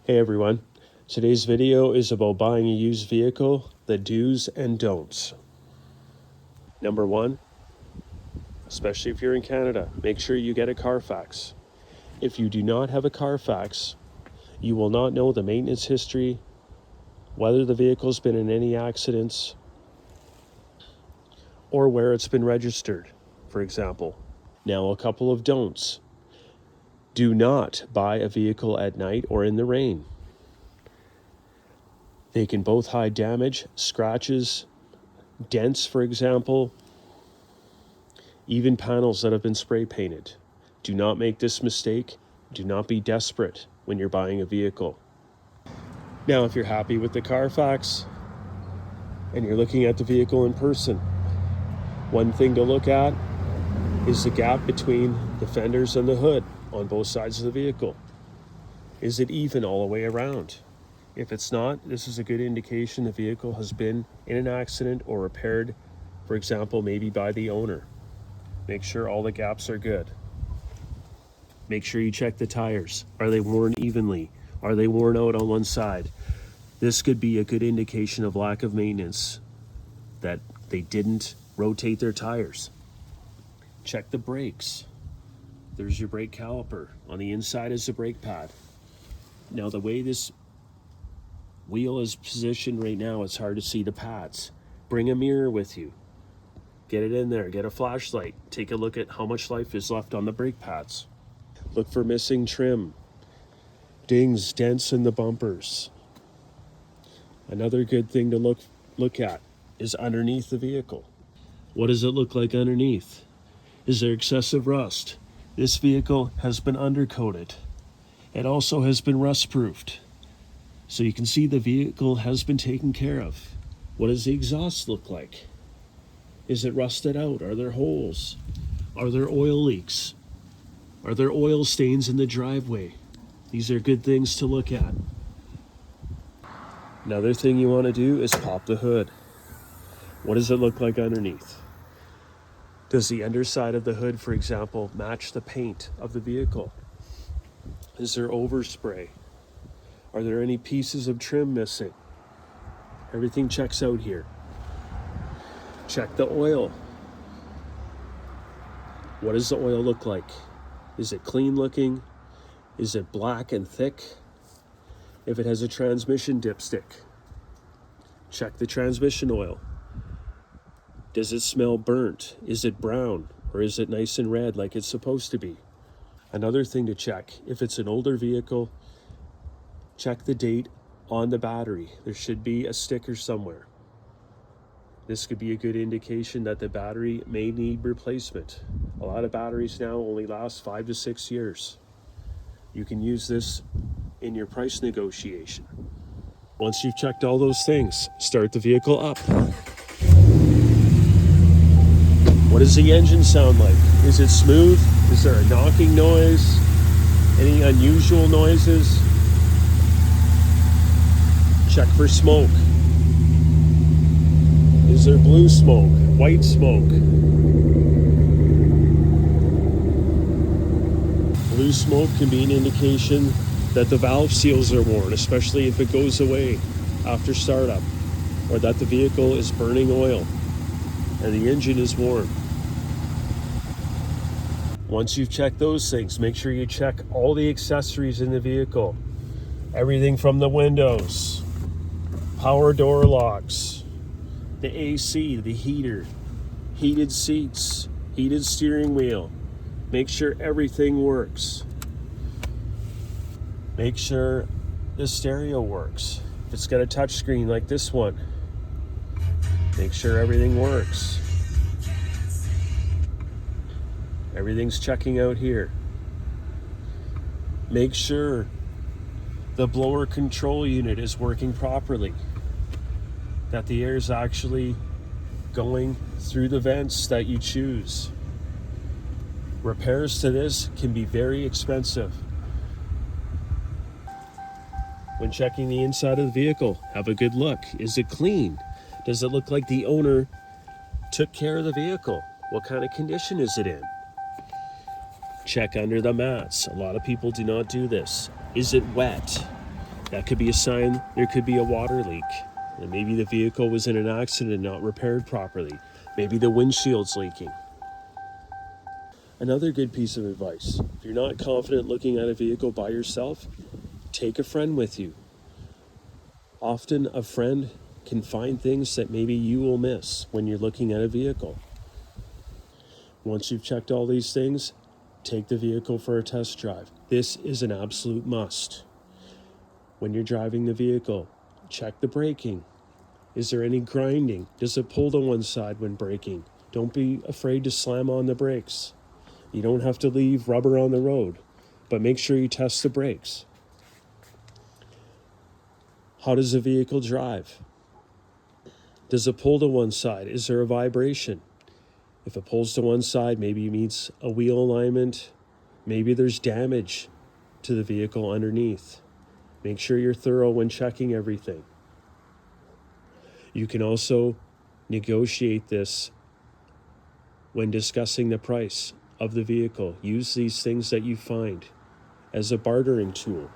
Hey everyone, today's video is about buying a used vehicle, the do's and don'ts. Number one, especially if you're in Canada, make sure you get a Carfax. If you do not have a Carfax, you will not know the maintenance history, whether the vehicle's been in any accidents, or where it's been registered, for example. Now, a couple of don'ts. Do not buy a vehicle at night or in the rain. They can both hide damage, scratches, dents, for example, even panels that have been spray painted. Do not make this mistake. Do not be desperate when you're buying a vehicle. Now, if you're happy with the Carfax and you're looking at the vehicle in person, one thing to look at is the gap between the fenders and the hood on both sides of the vehicle. Is it even all the way around? If it's not, this is a good indication the vehicle has been in an accident or repaired, for example, maybe by the owner. Make sure all the gaps are good. Make sure you check the tires. Are they worn evenly? Are they worn out on one side? This could be a good indication of lack of maintenance, that they didn't rotate their tires. Check the brakes. There's your brake caliper. On the inside is the brake pad. Now, the way this wheel is positioned right now, it's hard to see the pads. Bring a mirror with you. Get it in there. Get a flashlight. Take a look at how much life is left on the brake pads. Look for missing trim, dings, dents in the bumpers. Another good thing to look at is underneath the vehicle. What does it look like underneath? Is there excessive rust? This vehicle has been undercoated. It also has been rust-proofed. So you can see the vehicle has been taken care of. What does the exhaust look like? Is it rusted out? Are there holes? Are there oil leaks? Are there oil stains in the driveway? These are good things to look at. Another thing you want to do is pop the hood. What does it look like underneath? Does the underside of the hood, for example, match the paint of the vehicle? Is there overspray? Are there any pieces of trim missing? Everything checks out here. Check the oil. What does the oil look like? Is it clean looking? Is it black and thick? If it has a transmission dipstick, check the transmission oil. Does it smell burnt? Is it brown? Or is it nice and red like it's supposed to be? Another thing to check, if it's an older vehicle, check the date on the battery. There should be a sticker somewhere. This could be a good indication that the battery may need replacement. A lot of batteries now only last 5 to 6 years. You can use this in your price negotiation. Once you've checked all those things, start the vehicle up. What does the engine sound like? Is it smooth? Is there a knocking noise? Any unusual noises? Check for smoke. Is there blue smoke, white smoke? Blue smoke can be an indication that the valve seals are worn, especially if it goes away after startup, or that the vehicle is burning oil and the engine is warm. Once you've checked those things, make sure you check all the accessories in the vehicle. Everything from the windows, power door locks, the AC, the heater, heated seats, heated steering wheel. Make sure everything works. Make sure the stereo works. If it's got a touch screen like this one, make sure everything works. Everything's checking out here. Make sure the blower control unit is working properly, that the air is actually going through the vents that you choose. Repairs to this can be very expensive. When checking the inside of the vehicle, have a good look. Is it clean? Does it look like the owner took care of the vehicle? What kind of condition is it in? Check under the mats. A lot of people do not do this. Is it wet? That could be a sign there could be a water leak. And maybe the vehicle was in an accident and not repaired properly. Maybe the windshield's leaking. Another good piece of advice, if you're not confident looking at a vehicle by yourself, take a friend with you. Often a friend can find things that maybe you will miss when you're looking at a vehicle. Once you've checked all these things, take the vehicle for a test drive. This is an absolute must. When you're driving the vehicle, check the braking. Is there any grinding? Does it pull to one side when braking? Don't be afraid to slam on the brakes. You don't have to leave rubber on the road, but make sure you test the brakes. How does the vehicle drive? Does it pull to one side? Is there a vibration? If it pulls to one side, maybe it means a wheel alignment. Maybe there's damage to the vehicle underneath. Make sure you're thorough when checking everything. You can also negotiate this when discussing the price of the vehicle. Use these things that you find as a bartering tool.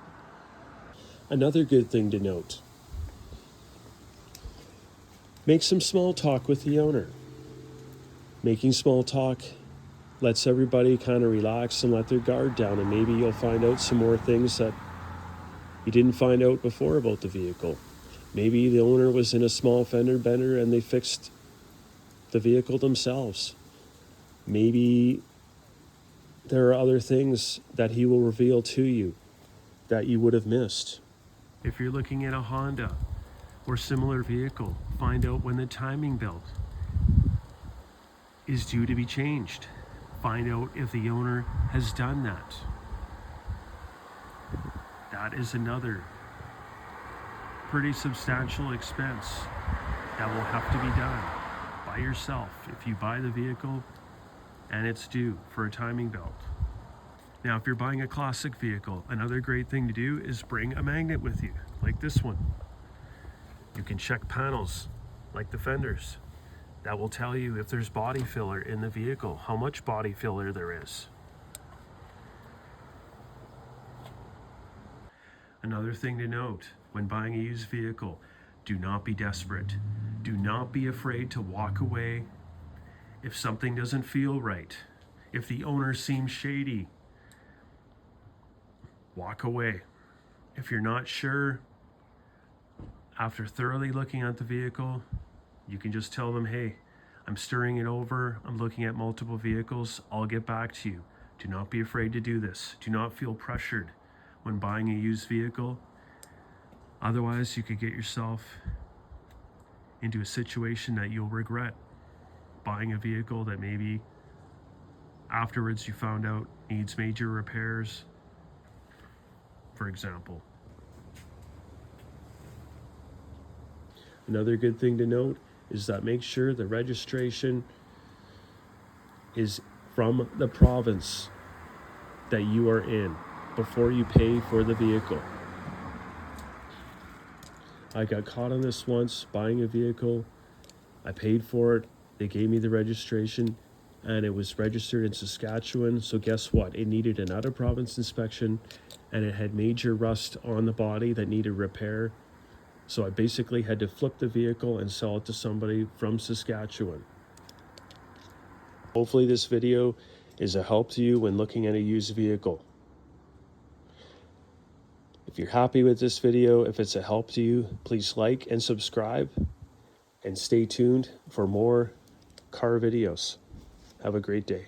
Another good thing to note, make some small talk with the owner. Making small talk lets everybody kind of relax and let their guard down, and maybe you'll find out some more things that you didn't find out before about the vehicle. Maybe the owner was in a small fender bender and they fixed the vehicle themselves. Maybe there are other things that he will reveal to you that you would have missed. If you're looking at a Honda or similar vehicle, find out when the timing belt is due to be changed. Find out if the owner has done that. That is another pretty substantial expense that will have to be done by yourself if you buy the vehicle and it's due for a timing belt. Now, if you're buying a classic vehicle, another great thing to do is bring a magnet with you, like this one. You can check panels, like the fenders. That will tell you if there's body filler in the vehicle, how much body filler there is. Another thing to note, when buying a used vehicle, do not be desperate. Do not be afraid to walk away if something doesn't feel right. If the owner seems shady, walk away. If you're not sure, after thoroughly looking at the vehicle, you can just tell them, hey, I'm stirring it over. I'm looking at multiple vehicles. I'll get back to you. Do not be afraid to do this. Do not feel pressured when buying a used vehicle. Otherwise, you could get yourself into a situation that you'll regret buying a vehicle that maybe afterwards you found out needs major repairs, for example. Another good thing to note is that make sure the registration is from the province that you are in before you pay for the vehicle. I got caught on this once, buying a vehicle. I paid for it. They gave me the registration and it was registered in Saskatchewan. So guess what? It needed an out-of-province inspection and it had major rust on the body that needed repair. So I basically had to flip the vehicle and sell it to somebody from Saskatchewan. Hopefully this video is a help to you when looking at a used vehicle. If you're happy with this video, if it's a help to you, please like and subscribe and stay tuned for more car videos. Have a great day.